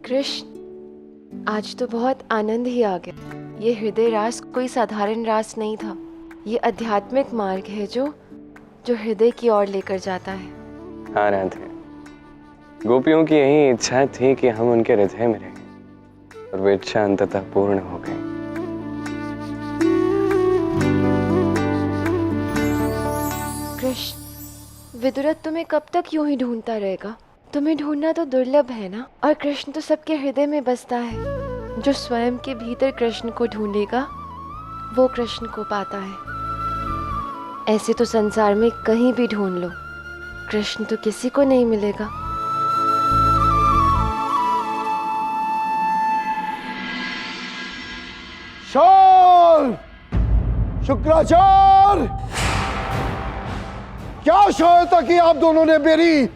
कृष्ण, आज तो बहुत आनंद ही आ गया। ये हृदय रास कोई साधारण रास नहीं था। ये आध्यात्मिक मार्ग है जो हृदय की ओर लेकर जाता है। हाँ राधे, गोपियों की यही इच्छा थी कि हम उनके हृदय में रहें, और वो इच्छा अंततः पूर्ण हो गई। कृष्ण, विदुरथ तुम्हें कब तक यूं ही ढूंढता रहेगा? तुम्हें ढूंढना तो दुर्लभ है ना। और कृष्ण तो सबके हृदय में बसता है। जो स्वयं के भीतर कृष्ण को ढूंढेगा वो कृष्ण को पाता है। ऐसे तो संसार में कहीं भी ढूंढ लो, कृष्ण तो किसी को नहीं मिलेगा। शाल! शुक्राचार्य, क्या सहायता की आप दोनों ने मेरी?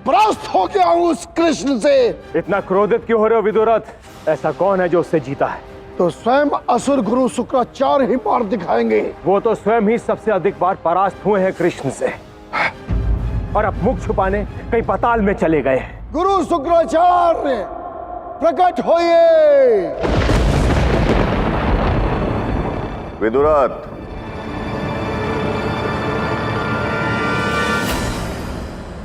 परास्त हो गया हूं उस कृष्ण से। इतना क्रोधित क्यों हो रहे हो विदुरथ? ऐसा कौन है जो उससे जीता है? तो स्वयं असुर गुरु शुक्राचार्य ही मार दिखाएंगे। वो तो स्वयं ही सबसे अधिक बार परास्त हुए हैं कृष्ण से, और अब मुख छुपाने कहीं पाताल में चले गए हैं। गुरु शुक्राचार्य प्रकट होइए। विदुरथ,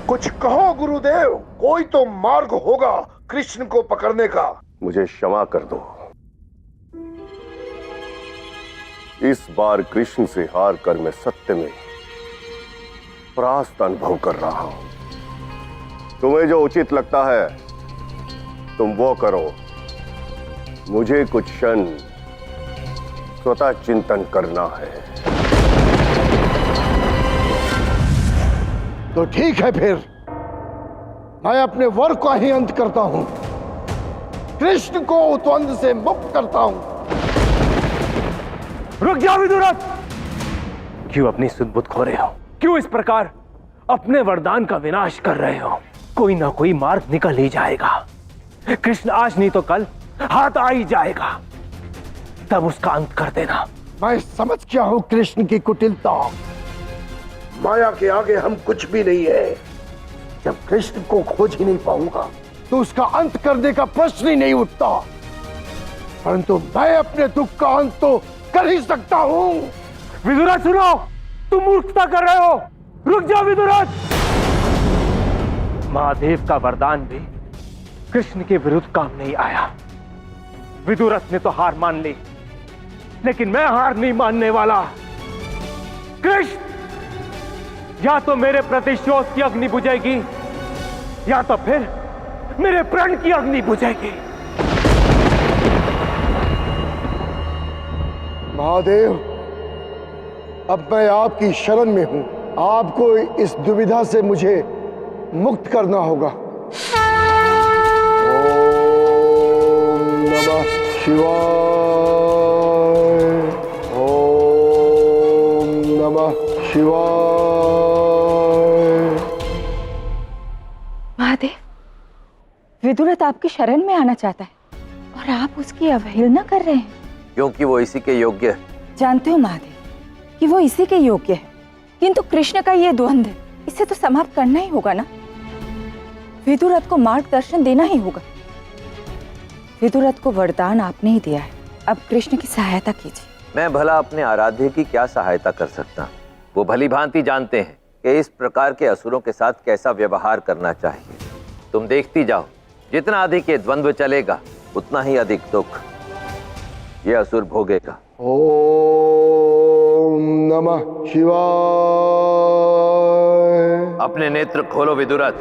कुछ कहो गुरुदेव, कोई तो मार्ग होगा कृष्ण को पकड़ने का। मुझे क्षमा कर दो। इस बार कृष्ण से हार कर मैं सत्य में परास्त अनुभव कर रहा हूं। तुम्हें जो उचित लगता है तुम वो करो। मुझे कुछ क्षण स्वतः चिंतन करना है। तो ठीक है, फिर मैं अपने वर का ही अंत करता हूं, कृष्ण को द्वंद से मुक्त करता हूं। रुक जाओ विदुरथ! क्यों अपनी सुध-बुध खो रहे हो? क्यों इस प्रकार अपने वरदान का विनाश कर रहे हो? कोई ना कोई मार्ग निकल ही जाएगा। कृष्ण आज नहीं तो कल हाथ आ ही जाएगा, तब उसका अंत कर देना। मैं समझ गया हूं कृष्ण की कुटिलता। माया के आगे हम कुछ भी नहीं है। जब कृष्ण को खोज ही नहीं पाऊंगा तो उसका अंत करने का प्रश्न ही नहीं उठता। परंतु मैं अपने दुख का अंत तो कर ही सकता हूं। विदुरथ सुनो, तुम मूर्खता कर रहे हो। रुक जाओ विदुरथ! महादेव का वरदान भी कृष्ण के विरुद्ध काम नहीं आया। विदुरथ ने तो हार मान ली, लेकिन मैं हार नहीं मानने वाला। कृष्ण, या तो मेरे प्रति शोष की अग्नि बुझेगी, या तो फिर मेरे प्राण की अग्नि बुझेगी। महादेव, अब मैं आपकी शरण में हूं। आपको इस दुविधा से मुझे मुक्त करना होगा। ओम नमः शिवाय। ओम नमः शिवाय। महादेव, विदुरथ आपकी शरण में आना चाहता है और आप उसकी अवहेलना कर रहे हैं। क्योंकि वो इसी के योग्य है। जानते हो महादेव कि वो इसी के योग्य है, किंतु कृष्ण का ये द्वंद्व है, इसे तो समाप्त करना ही होगा ना। विदुरथ को मार्गदर्शन देना ही होगा। विदुरथ को वरदान आपने ही दिया है, अब कृष्ण की सहायता कीजिए। मैं भला अपने आराध्य की क्या सहायता कर सकता? वो भली भांति जानते हैं कि इस प्रकार के असुरों के साथ कैसा व्यवहार करना चाहिए। तुम देखती जाओ, जितना अधिक ये द्वंद्व चलेगा उतना ही अधिक दुख ये असुर भोगेगा। ओम नमः शिवाय। अपने नेत्र खोलो विदुरथ।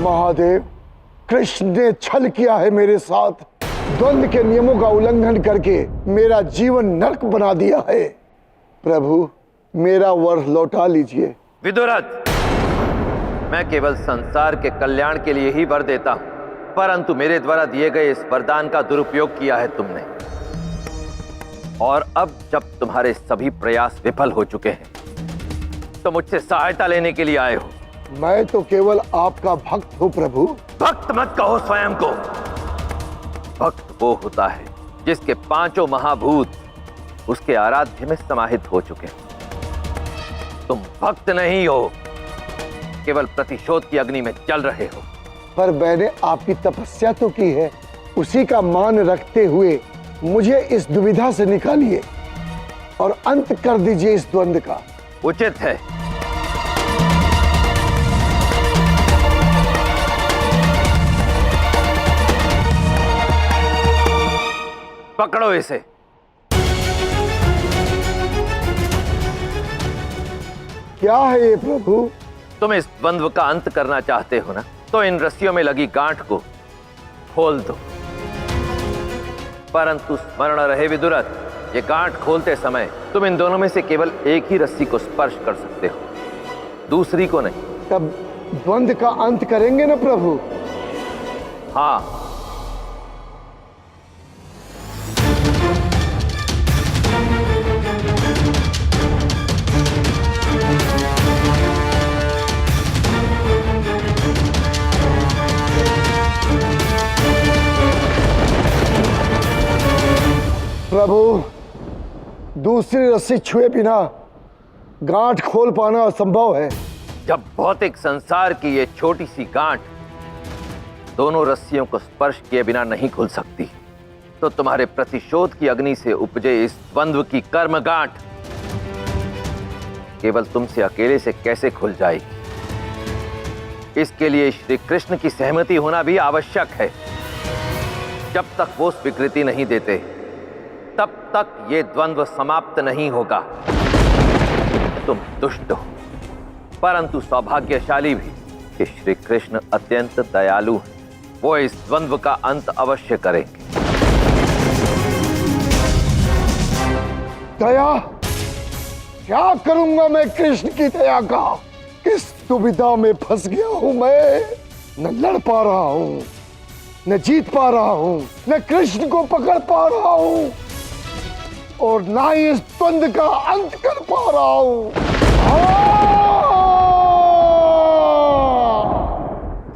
महादेव, कृष्ण ने छल किया है मेरे साथ। द्वंद्व के नियमों का उल्लंघन करके मेरा जीवन नरक बना दिया है। प्रभु, मेरा वर लौटा लीजिए। विदुरथ, मैं केवल संसार के कल्याण के लिए ही वर देता हूं, परंतु मेरे द्वारा दिए गए इस वरदान का दुरुपयोग किया है तुमने। और अब जब तुम्हारे सभी प्रयास विफल हो चुके हैं तो मुझसे सहायता लेने के लिए आए हो। मैं तो केवल आपका भक्त हूं प्रभु। भक्त मत कहो स्वयं को। भक्त वो होता है जिसके पांचों महाभूत उसके आराध्य में समाहित हो चुके हैं। तुम भक्त नहीं हो, केवल प्रतिशोध की अग्नि में जल रहे हो। पर मैंने आपकी तपस्या तो की है, उसी का मान रखते हुए मुझे इस दुविधा से निकालिए और अंत कर दीजिए इस द्वंद्व का। उचित है। पकड़ो इसे। क्या है ये प्रभु? तुम इस द्वंद्व का अंत करना चाहते हो ना, तो इन रस्सियों में लगी गांठ को खोल दो। परंतु स्मरण रहे विदुरथ, ये गांठ खोलते समय तुम इन दोनों में से केवल एक ही रस्सी को स्पर्श कर सकते हो, दूसरी को नहीं। तब द्वंद्व का अंत करेंगे ना प्रभु? हाँ। प्रभु, दूसरी रस्सी छुए बिना गांठ खोल पाना असंभव है। जब भौतिक संसार की ये छोटी सी गांठ दोनों रस्सियों को स्पर्श किए बिना नहीं खुल सकती, तो तुम्हारे प्रतिशोध की अग्नि से उपजे इस द्वंद्व की कर्म गांठ केवल तुमसे अकेले से कैसे खुल जाएगी? इसके लिए श्री कृष्ण की सहमति होना भी आवश्यक है। जब तक वो स्वीकृति नहीं देते तब तक ये द्वंद्व समाप्त नहीं होगा। तुम दुष्ट हो, परंतु सौभाग्यशाली भी कि श्री कृष्ण अत्यंत दयालु हैं। वो इस द्वंद्व का अंत अवश्य करेंगे। दया? क्या करूंगा मैं कृष्ण की दया का? किस दुविधा में फंस गया हूं मैं। न लड़ पा रहा हूं, न जीत पा रहा हूं, न कृष्ण को पकड़ पा रहा हूं, और ना ही इस द्वंद्व का अंत कर पा रहा हूं।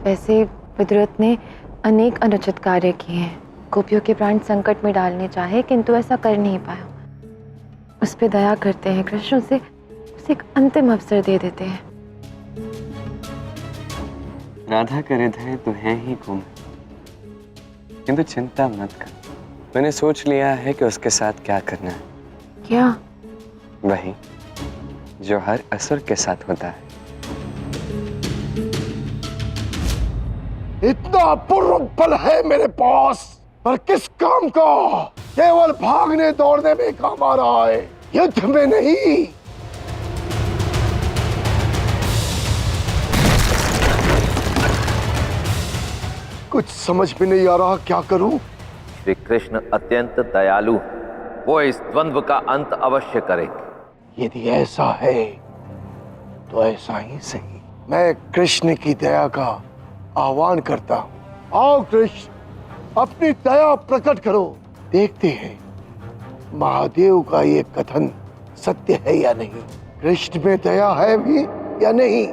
वैसे विदुरथ ने अनेक अनुचित कार्य किए हैं, गोपियों के प्राण संकट में डालने चाहे, किंतु ऐसा कर नहीं पाया। उस पे दया करते हैं कृष्ण, उसे एक अंतिम अवसर दे देते हैं। राधा का हृदय तो है ही गुम, किंतु चिंता मत कर। मैंने सोच लिया है कि उसके साथ क्या करना है। क्या? वही जो हर असुर के साथ होता है। इतना पूर्ण बल है मेरे पास, पर किस काम का? केवल भागने दौड़ने में काम आ रहा है, युद्ध में नहीं। कुछ समझ में नहीं आ रहा, क्या करूं? श्री कृष्ण अत्यंत दयालु हैं। वो इस द्वंद्व का अंत अवश्य करेंगे। यदि ऐसा है तो ऐसा ही सही। मैं कृष्ण की दया का आह्वान करता हूं। आओ कृष्ण, अपनी दया प्रकट करो। देखते हैं महादेव का ये कथन सत्य है या नहीं। कृष्ण में दया है भी या नहीं।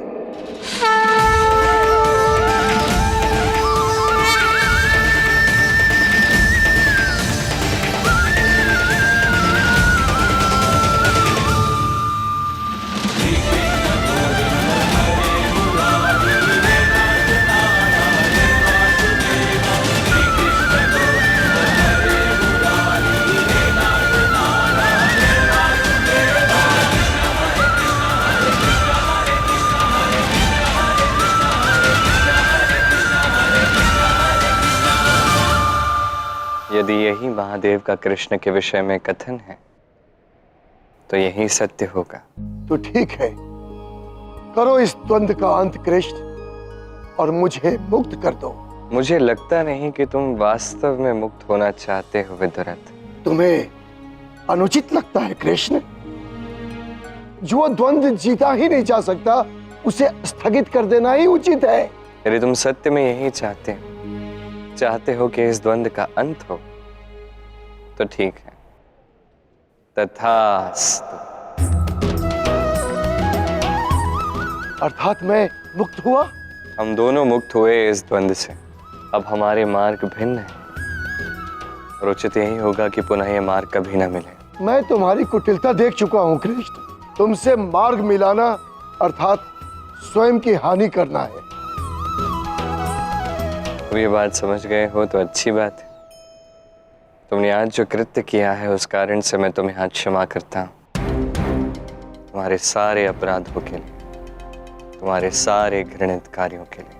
यदि यही महादेव का कृष्ण के विषय में कथन है तो यही सत्य होगा। तो ठीक है, करो इस द्वंद्व का अंत कृष्ण, और मुझे मुक्त कर दो। मुझे लगता नहीं कि तुम वास्तव में मुक्त होना चाहते हो विदुरथ। तुम्हें अनुचित लगता है कृष्ण? जो द्वंद्व जीता ही नहीं जा सकता, उसे स्थगित कर देना ही उचित है। यदि तुम सत्य में यही चाहते हो कि इस द्वंद्व का अंत हो, तो ठीक है, तथास्तु। अर्थात मैं मुक्त हुआ? हम दोनों मुक्त हुए इस द्वंद्व से। अब हमारे मार्ग भिन्न हैं और उचित यही होगा कि पुनः ये मार्ग कभी न मिले। मैं तुम्हारी कुटिलता देख चुका हूँ कृष्ण। तुमसे मार्ग मिलाना अर्थात स्वयं की हानि करना है। तुम ये बात समझ गए हो तो अच्छी बात है। तुमने आज जो कृत्य किया है उस कारण से मैं तुम्हें आज क्षमा करता हूँ। तुम्हारे सारे अपराधों के लिए, तुम्हारे सारे घृणित कार्यों के लिए।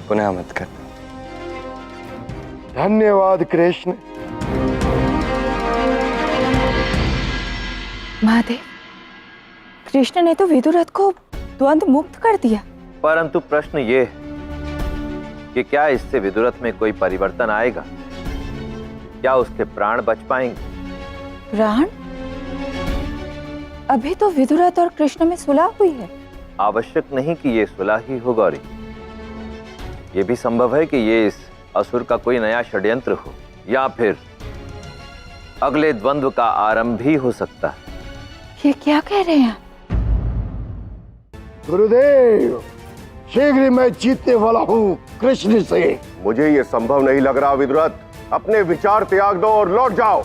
पुनः मत करना। धन्यवाद कृष्ण। महादेव, कृष्ण ने तो विदुरथ को द्वंद्व मुक्त कर दिया, परंतु प्रश्न ये है कि क्या इससे विदुरथ में कोई परिवर्तन आएगा? क्या उसके प्राण बच पाएंगे? प्राण? अभी तो विदुरथ और कृष्ण में सुलह हुई है। आवश्यक नहीं कि ये सुलह ही हो गौरी। ये भी संभव है कि ये इस असुर का कोई नया षड्यंत्र हो, या फिर अगले द्वंद्व का आरंभ भी हो सकता है। ये क्या कह रहे हैं? गुरुदेव, शीघ्र ही मैं जीतने वाला हूँ कृष्ण से। मुझे ये संभव नहीं लग रहा विदुरथ। अपने विचार त्याग दो और लौट जाओ,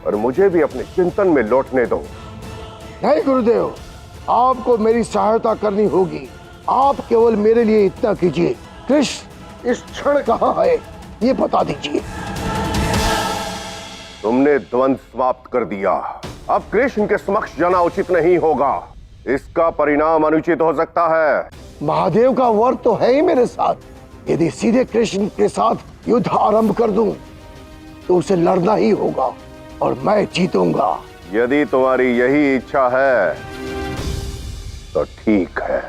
और मुझे भी अपने चिंतन में लौटने दो। नहीं गुरुदेव, आपको मेरी सहायता करनी होगी। आप केवल मेरे लिए इतना कीजिए, कृष्ण इस क्षण कहाँ है ये बता दीजिए। तुमने द्वंद्व समाप्त कर दिया। अब कृष्ण के समक्ष जाना उचित नहीं होगा। इसका परिणाम अनुचित हो सकता है। महादेव का वर तो है ही मेरे साथ। यदि सीधे कृष्ण के साथ युद्ध आरंभ कर दूं, तो उसे लड़ना ही होगा और मैं जीतूंगा। यदि तुम्हारी यही इच्छा है तो ठीक है।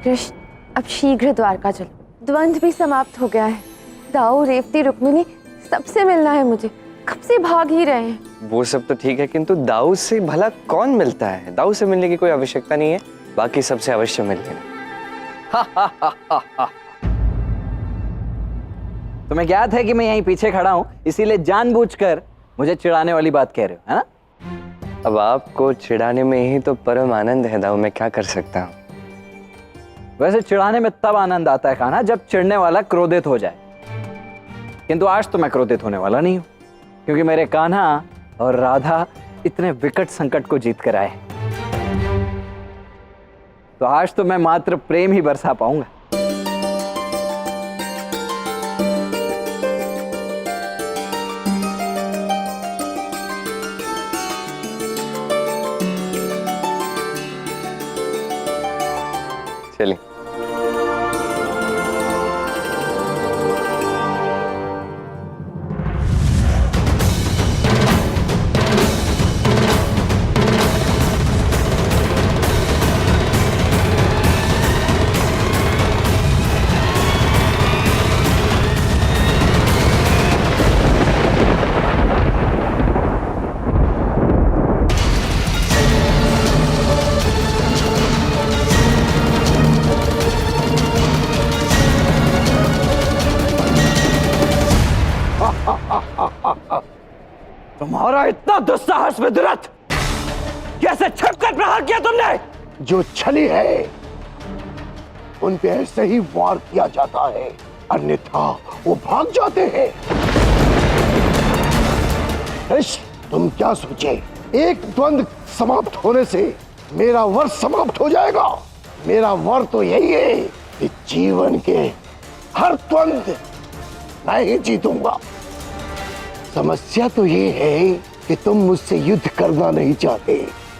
कृष्ण, अब शीघ्र द्वारका चलो। द्वंद्व भी समाप्त हो गया है। दाऊ, रेवती, रुक्मिणी सबसे मिलना है मुझे। कब से भाग ही रहे हैं। वो सब तो ठीक है, किंतु दाऊ से भला कौन मिलता है? दाऊ से मिलने की कोई आवश्यकता नहीं है। बाकी सबसे अवश्य मिल लेना। तुम्हें ज्ञात है कि मैं यहीं पीछे खड़ा हूं, इसीलिए जानबूझकर मुझे चिढ़ाने वाली बात कह रहे हो, है ना? अब आपको चिढ़ाने में ही तो परम आनंद है दाऊ, मैं क्या कर सकता हूँ। वैसे चिढ़ाने में तब आनंद आता है कान्हा, जब चिढ़ने वाला क्रोधित हो जाए। किंतु आज तो मैं क्रोधित होने वाला नहीं हूं, क्योंकि मेरे कान्हा और राधा इतने विकट संकट को जीत कर आए। तो आज तो मैं मात्र प्रेम ही बरसा पाऊंगा। चलिए। तुम्हारा इतना दुस्साहस विदुरथ, कैसे छिपकर प्रहार किया तुमने? जो छली है उन पे ऐसे ही वार किया जाता है, अन्यथा वो भाग जाते हैं। कृष्ण, तुम क्या सोचे? एक द्वंद्व समाप्त होने से मेरा वर समाप्त हो जाएगा? मेरा वर तो यही है कि जीवन के हर द्वंद्व मैं ही जीतूंगा। समस्या तो ये है कि तुम मुझसे युद्ध करना नहीं चाहते।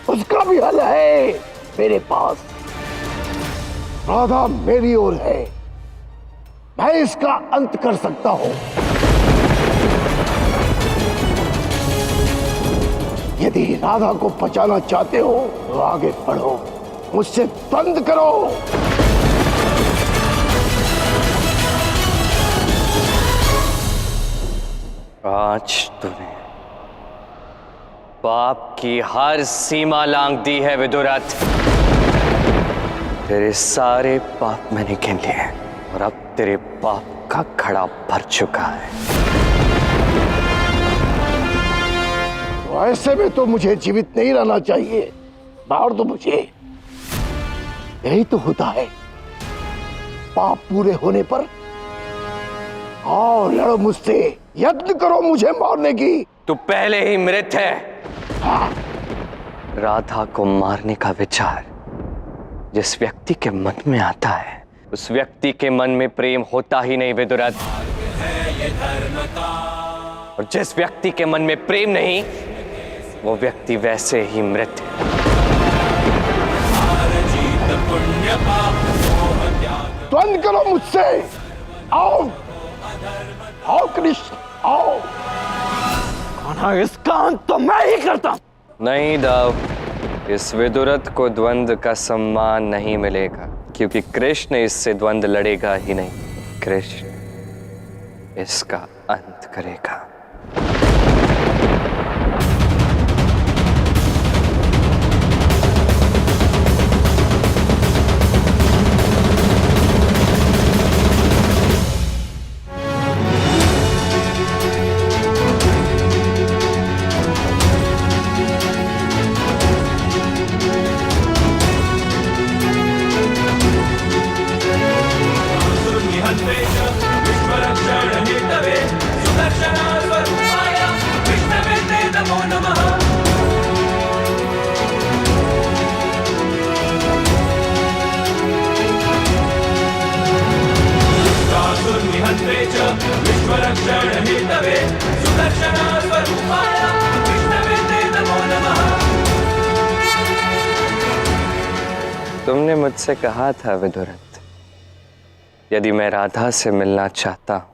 उसका भी हल है मेरे पास। राधा मेरी ओर है, मैं इसका अंत कर सकता हूं। यदि राधा को बचाना चाहते हो तो आगे बढ़ो, मुझसे द्वंद्व करो। आज तुम्हें पाप की हर सीमा लांघ दी है विदुरथ। तेरे सारे पाप मैंने गिन लिए और अब तेरे पाप का घड़ा भर चुका है। ऐसे में तो मुझे जीवित नहीं रहना चाहिए, मार दो मुझे। यही तो होता है पाप पूरे होने पर। आओ लड़ो मुझसे, यत्न करो मुझे मारने की। तू पहले ही मृत है। हाँ। राधा को मारने का विचार जिस व्यक्ति के मन में आता है उस व्यक्ति के मन में प्रेम होता ही नहीं विदुरथ। और जिस व्यक्ति के मन में प्रेम नहीं वो व्यक्ति वैसे ही मृत है। द्वंद्व करो मुझसे। आओ आओ कृष्ण आओ। कान्हा, इसका अंत तो मैं ही करता हूं। नहीं दाव, इस विदुरथ को द्वंद्व का सम्मान नहीं मिलेगा क्योंकि कृष्ण इससे द्वंद्व लड़ेगा ही नहीं। कृष्ण इसका अंत करेगा। तुमने मुझसे कहा था विदुरथ, यदि मैं राधा से मिलना चाहता हूं,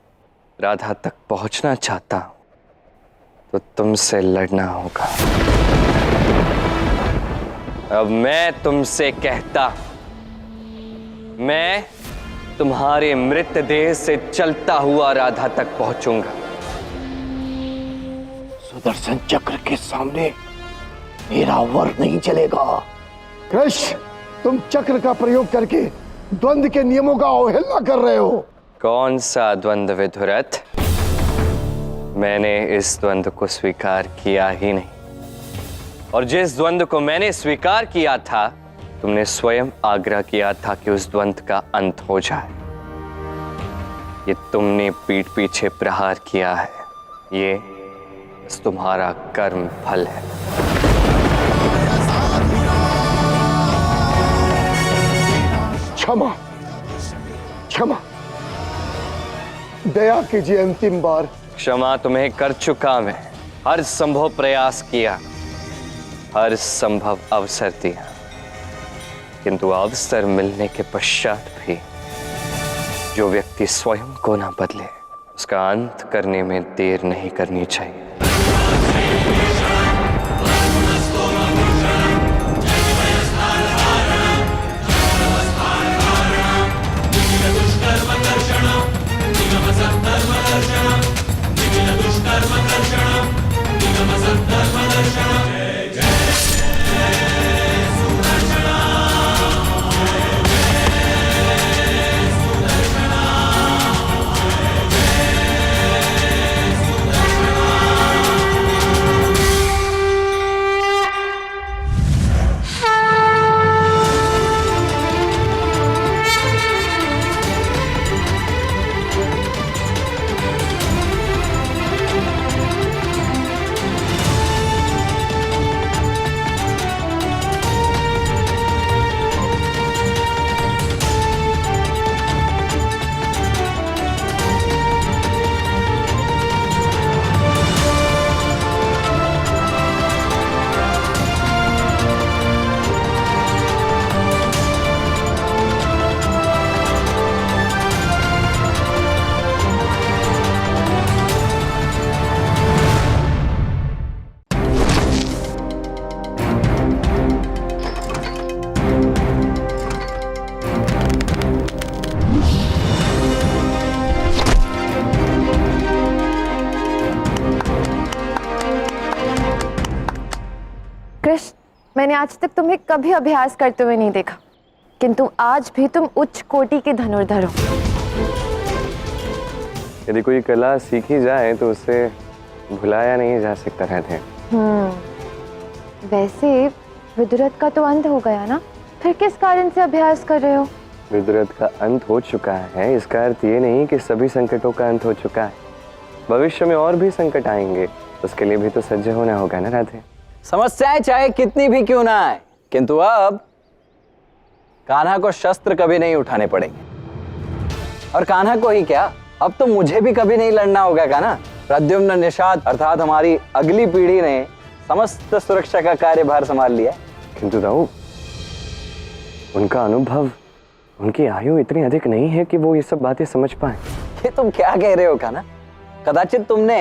राधा तक पहुंचना चाहता हूं, तो तुमसे लड़ना होगा। अब मैं तुमसे कहता हूं, मैं तुम्हारे मृतदेह से चलता हुआ राधा तक पहुंचूंगा। सुदर्शन चक्र के सामने मेरा वर नहीं चलेगा। कृष्ण, तुम चक्र का प्रयोग करके द्वंद्व के नियमों का अवहेलना कर रहे हो। कौन सा द्वंद्व विदुरथ? मैंने इस द्वंद्व को स्वीकार किया ही नहीं। और जिस द्वंद्व को मैंने स्वीकार किया था, तुमने स्वयं आग्रह किया था कि उस द्वंद्व का अंत हो जाए। ये तुमने पीठ पीछे प्रहार किया है, ये बस तुम्हारा कर्म फल है। क्षमा क्षमा, दया कीजिए अंतिम बार। क्षमा तुम्हें कर चुका मैं। हर संभव प्रयास किया, हर संभव अवसर दिया, किंतु अवसर मिलने के पश्चात भी जो व्यक्ति स्वयं को ना बदले उसका अंत करने में देर नहीं करनी चाहिए। मैंने आज तक तुम्हें कभी अभ्यास करते हुए नहीं देखा, किंतु आज भी तुम उच्च कोटि के धनुर्धर हो। यदि कोई कला सीखी जाए तो उसे भुलाया नहीं जा सकता रहते। वैसे विदुरथ का तो अंत हो गया ना, फिर किस कारण से अभ्यास कर रहे हो? विदुरथ का अंत हो चुका है, इसका अर्थ ये नहीं कि सभी संकटों का अंत हो चुका है। भविष्य में और भी संकट आएंगे, उसके लिए भी तो सज्ज होना होगा ना राधे। समस्याएं चाहे कितनी भी क्यों ना आए, किंतु अब कान्हा को शस्त्र कभी नहीं उठाने पड़ेंगे। और कान्हा को ही क्या, अब तो मुझे भी कभी नहीं लड़ना होगा कान्हा। प्रद्युम्न निषाद अर्थात हमारी अगली पीढ़ी ने समस्त सुरक्षा का कार्यभार संभाल लिया। किंतु दाऊ, उनका अनुभव, उनकी आयु इतनी अधिक नहीं है कि वो ये सब बातें समझ पाए। ये तुम क्या कह रहे हो कान्हा? कदाचित तुमने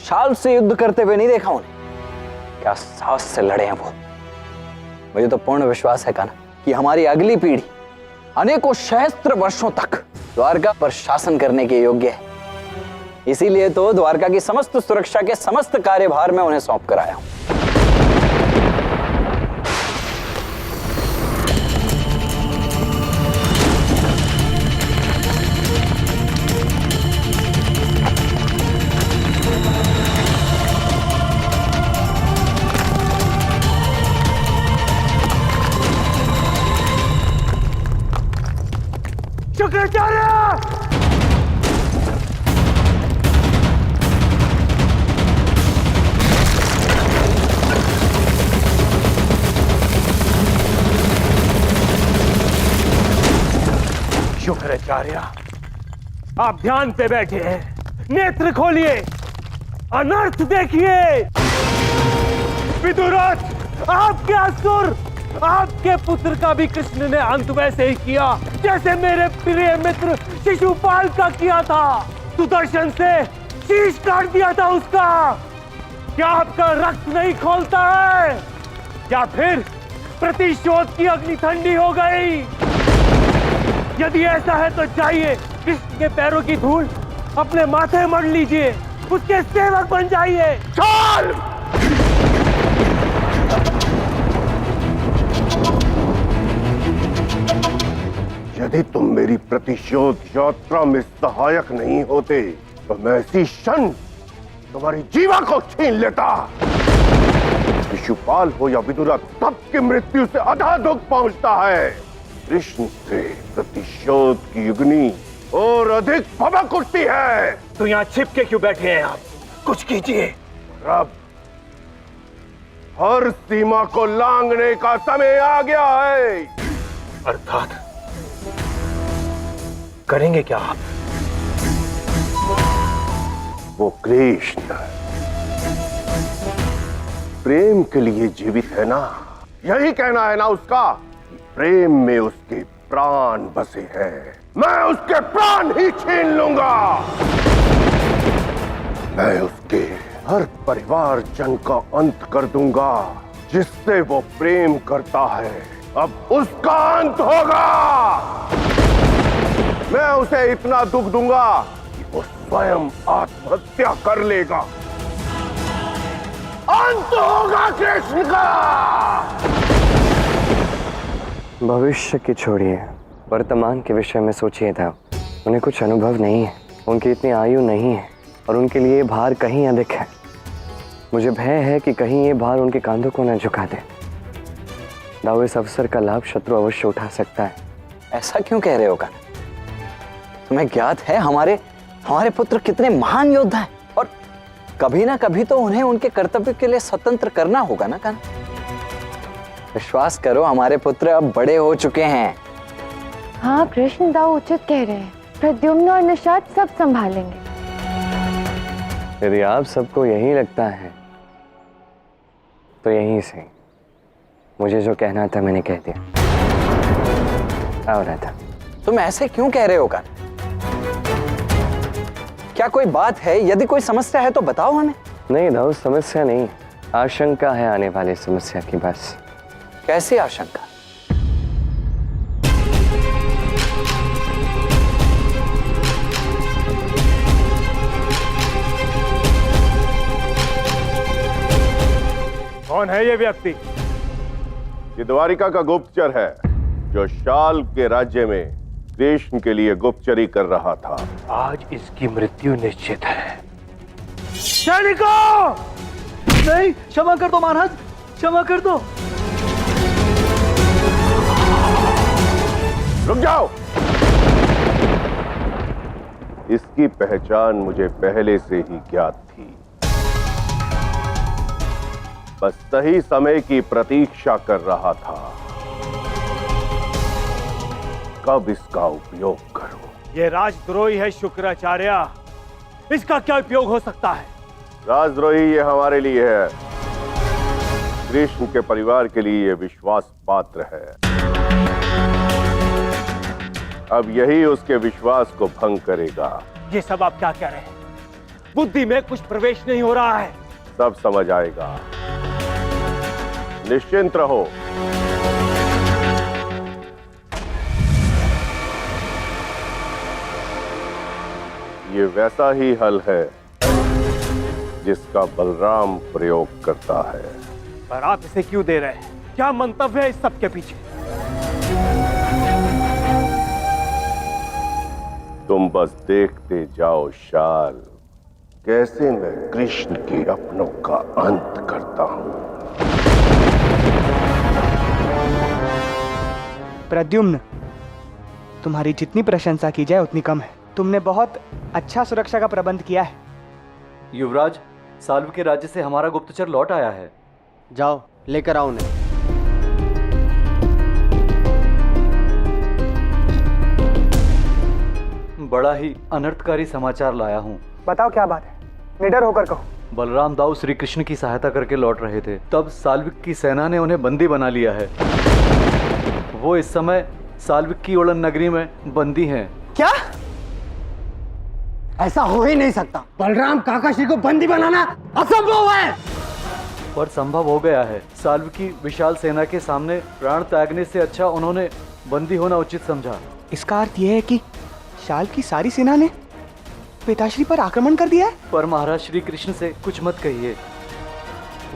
शाल से युद्ध करते हुए नहीं देखा उन्हें। क्या साहस से लड़े हैं वो। मुझे तो पूर्ण विश्वास है कान्हा कि हमारी अगली पीढ़ी अनेकों सहस्त्र वर्षों तक द्वारका पर शासन करने के योग्य है। इसीलिए तो द्वारका की समस्त सुरक्षा के समस्त कार्यभार में उन्हें सौंप कर आया हूं। शुक्राचार्य! शुक्राचार्य, आप ध्यान पे बैठे हैं, नेत्र खोलिए, अनर्थ देखिए। विदुरथ, आपके असुर, आपके पुत्र का भी कृष्ण ने अंत वैसे ही किया जैसे मेरे प्रिय मित्र शिशुपाल का किया था। सुदर्शन से शीश काट दिया था उसका। क्या आपका रक्त नहीं खोलता है, या फिर प्रतिशोध की अग्नि ठंडी हो गई? यदि ऐसा है तो जाइए, कृष्ण के पैरों की धूल अपने माथे मढ़ लीजिए, उसके सेवक बन जाइए। चल! यदि तुम मेरी प्रतिशोध यात्रा में सहायक नहीं होते तो मैं इसी क्षण तुम्हारी जीवा को छीन लेता। शिशुपाल हो या विदुरथ, सबकी मृत्यु से आधा दुख पहुंचता है। कृष्ण से प्रतिशोध की अग्नि और अधिक भभक उठती है। तो यहाँ छिपके क्यों बैठे हैं आप? कुछ कीजिए। अब हर सीमा को लांघने का समय आ गया है। अर्थात करेंगे क्या आप? वो कृष्ण प्रेम के लिए जीवित है ना, यही कहना है ना उसका। प्रेम में उसके प्राण बसे हैं, मैं उसके प्राण ही छीन लूंगा। मैं उसके हर परिवार जन का अंत कर दूंगा जिससे वो प्रेम करता है। अब उसका अंत होगा। मैं उसे इतना दुख दूंगा कि वो स्वयं आत्महत्या कर लेगा। अंत होगा कृष्ण का। भविष्य की छोड़िए, वर्तमान के विषय में सोचिए था। उन्हें कुछ अनुभव नहीं है, उनकी इतनी आयु नहीं है और उनके लिए भार कहीं अधिक है। मुझे भय है कि कहीं ये भार उनके कांधों को न झुका दे। दाऊ, इस अवसर का लाभ शत्रु अवश्य उठा सकता है। ऐसा क्यों कह रहे हो कान्हा? तुम्हें ज्ञात है हमारे पुत्र कितने महान योद्धा हैं, और कभी ना कभी तो उन्हें उनके कर्तव्य के लिए स्वतंत्र करना होगा ना कान्हा। विश्वास करो, हमारे पुत्र अब बड़े हो चुके हैं। हाँ, कृष्ण दाऊ उचित कह रहे हैं। प्रद्युम्न और निषाद सब संभालेंगे। यदि आप सबको यही लगता है तो यहीं से मुझे जो कहना था मैंने कह दिया। आओ राधा। तुम ऐसे क्यों कह रहे हो कान्हा? क्या कोई बात है? यदि कोई समस्या है तो बताओ हमें। नहीं दाऊ, समस्या नहीं, आशंका है आने वाली समस्या की। बस। कैसी आशंका? कौन है ये व्यक्ति ये द्वारिका का गुप्तचर है जो शाल के राज्य में कृष्ण के लिए गुप्तचरी कर रहा था। आज इसकी मृत्यु निश्चित है। सैनिकों! नहीं, क्षमा कर दो महाराज, क्षमा कर दो। रुक जाओ। इसकी पहचान मुझे पहले से ही ज्ञात थी। बस सही समय की प्रतीक्षा कर रहा था, कब इसका उपयोग करूं। ये राजद्रोही है शुक्राचार्य, इसका क्या उपयोग हो सकता है? राजद्रोही ये हमारे लिए है, कृष्ण के परिवार के लिए ये विश्वास पात्र है। अब यही उसके विश्वास को भंग करेगा। ये सब आप क्या कह रहे हैं? बुद्धि में कुछ प्रवेश नहीं हो रहा है। सब समझ आएगा, निश्चिंत रहो। ये वैसा ही हल है जिसका बलराम प्रयोग करता है। पर आप इसे क्यों दे रहे हैं? क्या मंतव्य है इस सब के पीछे? तुम बस देखते जाओ शाल, कैसे मैं कृष्ण के अपनों का अंत करता हूं। प्रद्युम्न, तुम्हारी जितनी प्रशंसा की जाए उतनी कम है। तुमने बहुत अच्छा सुरक्षा का प्रबंध किया है। युवराज, साल्व के राज्य से हमारा गुप्तचर लौट आया है। जाओ लेकर आओ उन्हें। बड़ा ही अनर्थकारी समाचार लाया हूँ। बताओ क्या बात है, निडर होकर कहो। बलराम दाऊ श्री कृष्ण की सहायता करके लौट रहे थे, तब साल्विक की सेना ने उन्हें बंदी बना लिया है। वो इस समय साल्विक की ओलन नगरी में बंदी हैं। क्या? ऐसा हो ही नहीं सकता। बलराम काकाश्री को बंदी बनाना असंभव है। पर संभव हो गया है। साल्व की विशाल सेना के सामने प्राण त्यागने से अच्छा उन्होंने बंदी होना उचित समझा। इसका अर्थ यह है कि शाल की सारी सेना ने पिताश्री पर आक्रमण कर दिया है। पर महाराज श्री कृष्ण से कुछ मत कहिए।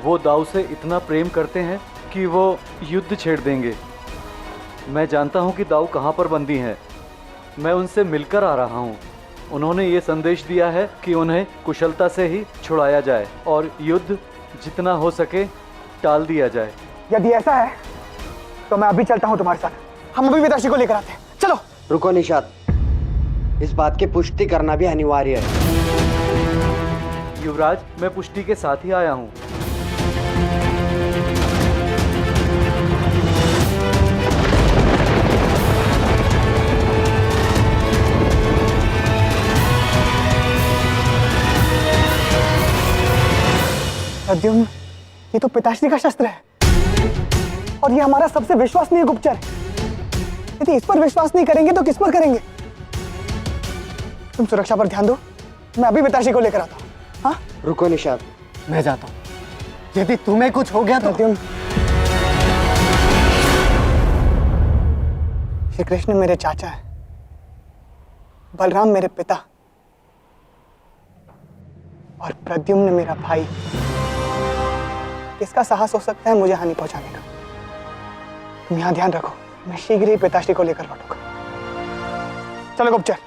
वो दाऊ से इतना प्रेम करते हैं कि वो युद्ध छेड़ देंगे। मैं जानता हूँ कि दाऊ कहाँ पर बंदी हैं। मैं उनसे मिलकर आ रहा हूँ। उन्होंने ये संदेश दिया है कि उन्हें कुशलता से ही छुड़ाया जाए और युद्ध जितना हो सके टाल दिया जाए। यदि ऐसा है तो मैं अभी चलता हूँ तुम्हारे साथ। हम अभी पिताश्री को लेकर आते हैं। चलो। रुको निषाद, इस बात की पुष्टि करना भी अनिवार्य है। युवराज, मैं पुष्टि के साथ ही आया हूँ। प्रद्युम्न, ये तो पिताश्री का शस्त्र है और ये हमारा सबसे विश्वसनीय गुप्तचर है। यदि इस पर विश्वास नहीं करेंगे तो किस पर करेंगे? तुम सुरक्षा पर ध्यान दो, मैं अभी पिताश्री को लेकर आता हूँ। हाँ? रुको निषाद, मैं जाता हूँ। यदि तुम्हें कुछ हो गया तो। प्रद्युम्न, श्री कृष्ण मेरे चाचा है, बलराम मेरे पिता और प्रद्युम्न मेरा भाई। किसका साहस हो सकता है मुझे हानि पहुंचाने का? तुम यहां ध्यान रखो, मैं शीघ्र ही पिताश्री को लेकर लौटूंगा। चलो गुप्तचर।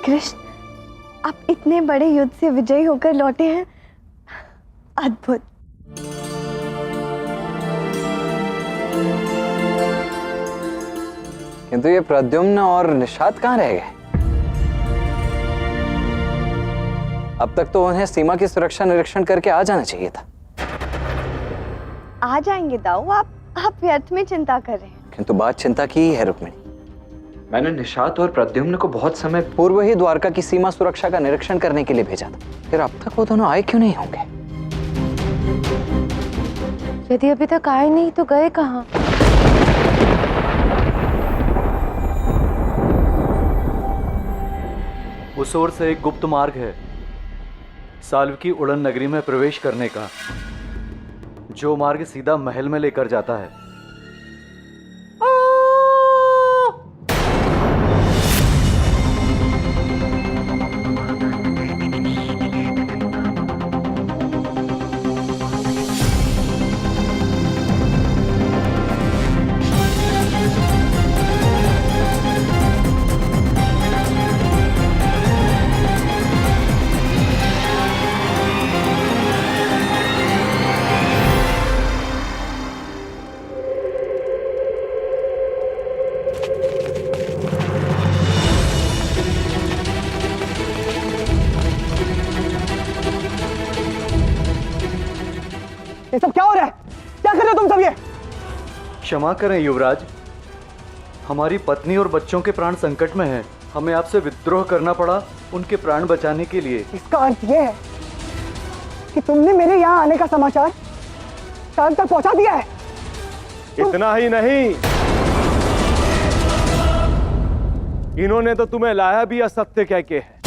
कृष्ण, आप इतने बड़े युद्ध से विजयी होकर लौटे हैं। अद्भुत। किंतु ये प्रद्युम्न और निषाद कहाँ रह गए? अब तक तो उन्हें सीमा की सुरक्षा निरीक्षण करके आ जाना चाहिए था। आ जाएंगे दाऊ, आप व्यर्थ में चिंता कर रहे हैं। किंतु बात चिंता की ही है रुक्मिणी। मैंने निषाद और प्रद्युम्न को बहुत समय पूर्व ही द्वारका की सीमा सुरक्षा का निरीक्षण करने के लिए भेजा था। फिर अब तक वो दोनों आए क्यों नहीं होंगे? यदि अभी तक आए नहीं तो गए कहाँ? उस ओर से एक गुप्त मार्ग है साल्व की उड़न नगरी में प्रवेश करने का, जो मार्ग सीधा महल में लेकर जाता है। ये सब क्या हो रहा है? क्या कर रहे हो तुम सब ये? क्षमा करें युवराज, हमारी पत्नी और बच्चों के प्राण संकट में हैं। हमें आपसे विद्रोह करना पड़ा उनके प्राण बचाने के लिए। इसका अर्थ ये है कि तुमने मेरे यहाँ आने का समाचार शाम तक पहुंचा दिया है। इतना ही नहीं, इन्होंने तो तुम्हें लाया भी असत्य कह के है।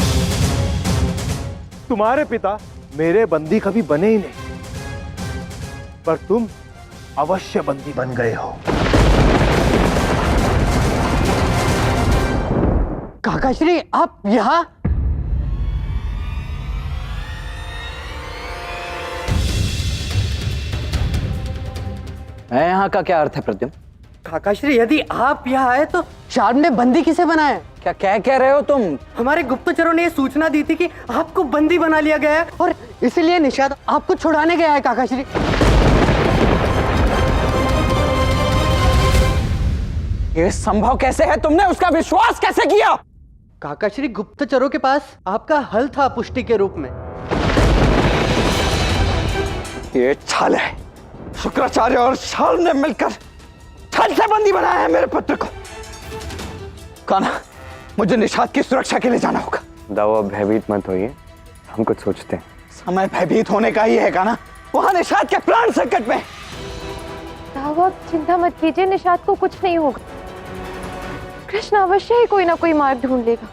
तुम्हारे पिता मेरे बंदी कभी बने ही नहीं, पर तुम अवश्य बंदी बन गए हो। काकाश्री, आप यहाँ? मैं यहाँ का क्या अर्थ है प्रद्युम्न? काकाश्री, यदि आप यहाँ आए तो शार्म ने बंदी किसे बनाया? क्या कह रहे हो तुम? हमारे गुप्तचरों ने ये सूचना दी थी कि आपको बंदी बना लिया गया है और इसलिए निषाद आपको छुड़ाने गया है। काकाश्री, ये संभव कैसे है? तुमने उसका विश्वास कैसे किया? काकाश्री, गुप्तचरों के पास आपका हल था पुष्टि के रूप में। ये छल है। शुक्राचार्य और शाल ने मिलकर छल से बंदी बनाया है मेरे पुत्र को। कान्हा, मुझे निषाद की सुरक्षा के लिए जाना होगा। दावा, भयभीत मत होइए, हम कुछ सोचते हैं। समय भयभीत होने का ही है कान्हा। वहां निषाद के प्राण संकट में। दावा, चिंता मत कीजिए, निषाद को कुछ नहीं होगा। कृष्ण अवश्य ही कोई ना कोई मार्ग ढूंढ लेगा।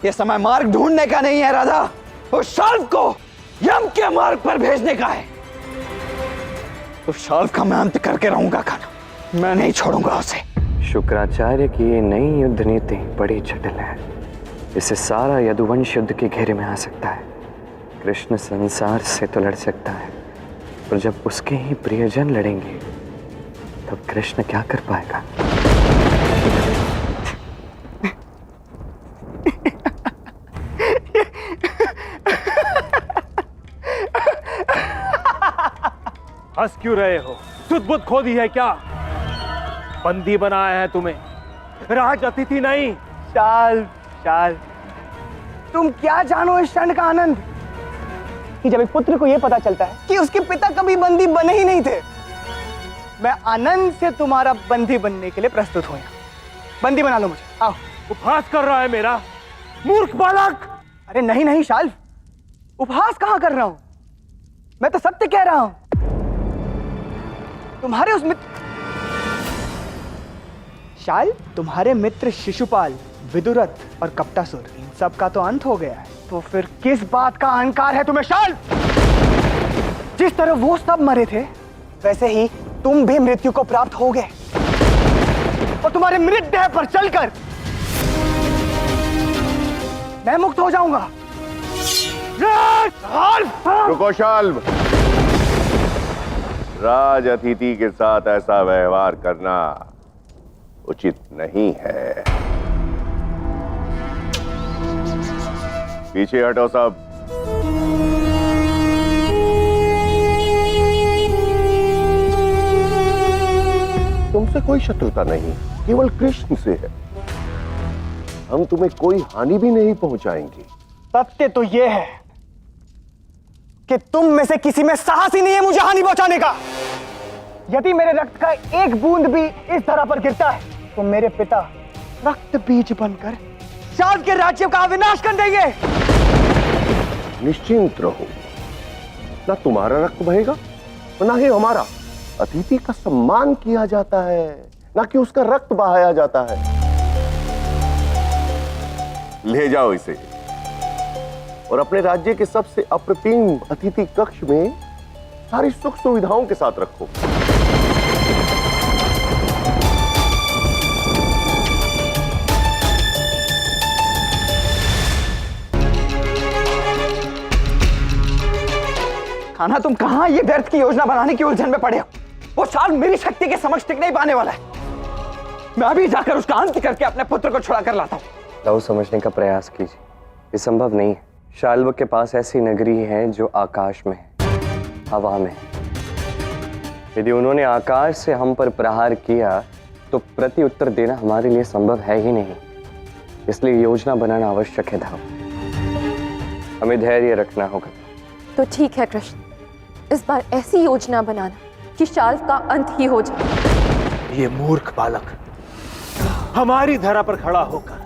यह समय मार्ग ढूंढने का नहीं है राधा, उस शाल्व को यम के मार्ग पर भेजने का है। उस शाल्व का मैं अंत करके रहूंगा कान्हा, मैं नहीं छोड़ूंगा उसे। शुक्राचार्य की ये नई युद्ध नीति बड़ी जटिल है। इससे सारा यदुवंश युद्ध के घेरे में आ सकता है। कृष्ण संसार से तो लड़ सकता है, पर जब उसके ही प्रियजन लड़ेंगे तब कृष्ण क्या कर पाएगा? हंस क्यों रहे हो? सुध-बुध खो दी है क्या? बंदी बनाया है तुम्हें, राज अतिथि नहीं। शाल, तुम क्या जानो इस क्षण का आनंद कि जब एक पुत्र को यह पता चलता है कि उसके पिता कभी बंदी बने ही नहीं थे। मैं आनंद से तुम्हारा बंदी बनने के लिए प्रस्तुत हूं। बंदी बना लो मुझे, आओ। उपहास कर रहा है मेरा, मूर्ख बालक। अरे नहीं शाल्व, उपहास कहां कर रहा हूं, मैं तो सत्य कह रहा हूं। तुम्हारे उस मित्र शाल, तुम्हारे मित्र शिशुपाल, विदुरथ और कपटासुर, इन सब का तो अंत हो गया है। तो फिर किस बात का अहंकार है तुम्हें शाल? जिस तरह वो सब मरे थे वैसे ही तुम भी मृत्यु को प्राप्त हो गए और तुम्हारे मृतदेह पर चलकर मैं मुक्त हो जाऊंगा। रुको शाल्व, राज अतिथि के साथ ऐसा व्यवहार करना उचित नहीं है। पीछे हटो सब। तुमसे कोई शत्रुता नहीं, केवल कृष्ण से है। हम तुम्हें कोई हानि भी नहीं पहुंचाएंगे। सत्य तो यह है कि तुम में से किसी में साहस ही नहीं है मुझे हानि पहुंचाने का। यदि मेरे रक्त का एक बूंद भी इस धरा पर गिरता है तो मेरे पिता रक्त बीज बनकर शाल के राज्य का विनाश कर देंगे। निश्चिंत रहो, ना तुम्हारा रक्त बहेगा ना ही हमारा अतिथि का सम्मान किया जाता है, ना कि उसका रक्त बहाया जाता है। ले जाओ इसे और अपने राज्य के सबसे अप्रतिम अतिथि कक्ष में सारी सुख सुविधाओं के साथ रखो। कान्हा, तुम कहां ये व्यर्थ की योजना बनाने की उलझन में पड़े हो? वो शाल मेरी शक्ति के समक्ष टिक नहीं पाने वाला है। मैं अभी जाकर उसका अंत करके अपने पुत्र को छुड़ा कर लाता हूं। लव समझने का प्रयास कीजिए, ये संभव नहीं है। शाल्व के पास ऐसी नगरी है जो आकाश में है, हवा में है। यदि उन्होंने आकाश से हम पर प्रहार किया तो प्रति उत्तर देना हमारे लिए संभव है ही नहीं। इसलिए योजना बनाना आवश्यक है धाव। हमें धैर्य रखना होगा। तो ठीक है कृष्ण, इस बार ऐसी योजना बनाना कि शाल्व का अंत ही हो जाए। ये मूर्ख बालक हमारी धरा पर खड़ा होकर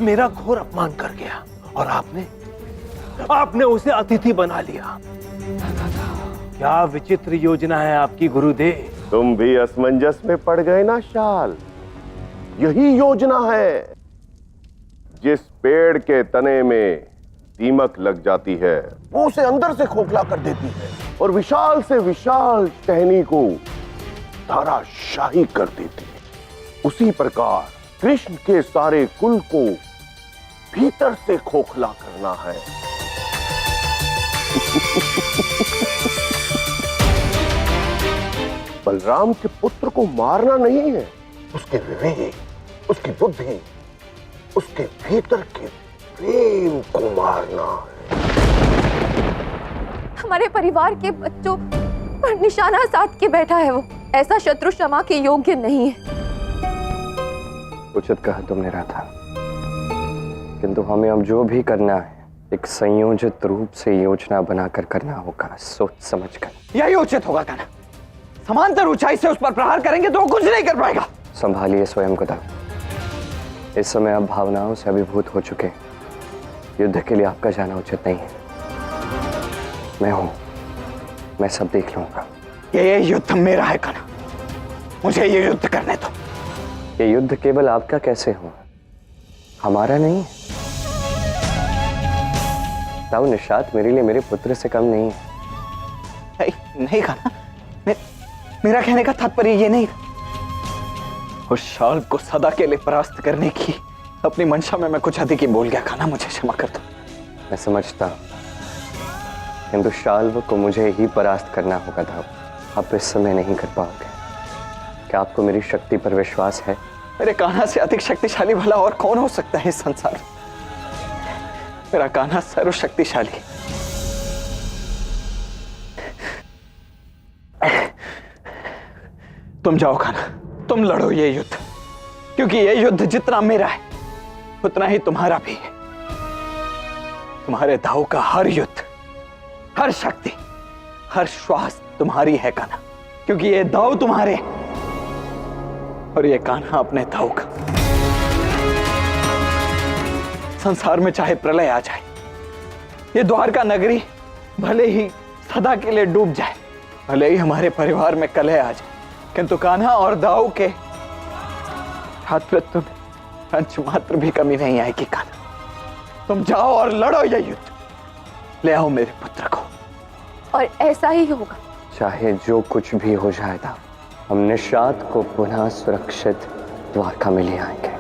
मेरा घोर अपमान कर गया और आपने उसे अतिथि बना लिया। क्या विचित्र योजना है आपकी गुरुदेव। तुम भी असमंजस में पड़ गए ना शाल। यही योजना है। जिस पेड़ के तने में दीमक लग जाती है वो उसे अंदर से खोखला कर देती है और विशाल से विशाल टहनी को धाराशाही कर देती है। उसी प्रकार कृष्ण के सारे कुल को भीतर से खोखला करना है। बलराम के पुत्र को मारना नहीं है, उसके विवेक, उसकी बुद्धि, उसके भीतर के प्रेम को मारना है। हमारे परिवार के बच्चों पर निशाना साध के बैठा है वो। ऐसा शत्रु क्षमा के योग्य नहीं है। उचित कहा तुमने राधा, किंतु हमें अब जो भी करना है एक संयोजित रूप से योजना बनाकर करना होगा, सोच समझकर। यही उचित होगा कान्हा। समांतर ऊंचाई से उस पर प्रहार करेंगे तो वो कुछ नहीं कर पाएगा। संभालिए स्वयं को दाव। इस समय आप भावनाओं से अभिभूत हो चुके। युद्ध के लिए आपका जाना उचित नहीं है। मैं हूं, मैं सब देख लूंगा। ये युद्ध मेरा है कान्हा, मुझे ये युद्ध करने दो। ये युद्ध केवल आपका कैसे हुआ, हमारा नहीं है। ताऊ निषाद मेरे लिए मेरे पुत्र से कम नहीं है। नहीं कान्हा, मेरा कहने का तात्पर्य ये नहीं। उस शाल को सदा के लिए परास्त करने की अपनी मंशा में मैं कुछ अधिक ही बोल गया कान्हा, मुझे क्षमा कर दो। मैं समझता हूं, किंतु शाल्व को मुझे ही परास्त करना होगा धाव। आप इस समय नहीं कर पाओगे। क्या आपको मेरी शक्ति पर विश्वास है? मेरे कान्हा से अधिक शक्तिशाली भला और कौन हो सकता है इस संसार में? मेरा कान्हा सर्वशक्तिशाली। तुम जाओ कान्हा, तुम लड़ो ये युद्ध, क्योंकि ये युद्ध जितना मेरा है उतना ही तुम्हारा भी है। तुम्हारे दाव का हर युद्ध, हर शक्ति, हर श्वास तुम्हारी है कान्हा, क्योंकि ये दाव तुम्हारे और ये कान्हा अपने दाव का। संसार में चाहे प्रलय आ जाए, ये द्वारका नगरी भले ही सदा के लिए डूब जाए, भले ही हमारे परिवार में कलह आ जाए, किंतु कान्हा और दाऊ के भ्रातृत्व में अंश मात्र भी कमी नहीं आएगी। कान्हा, तुम जाओ और लड़ो ये युद्ध, ले आओ मेरे पुत्र को। और ऐसा ही होगा। चाहे जो कुछ भी हो जाए था, हम निषाद को पुनः सुरक्षित द्वारका में ले आएंगे।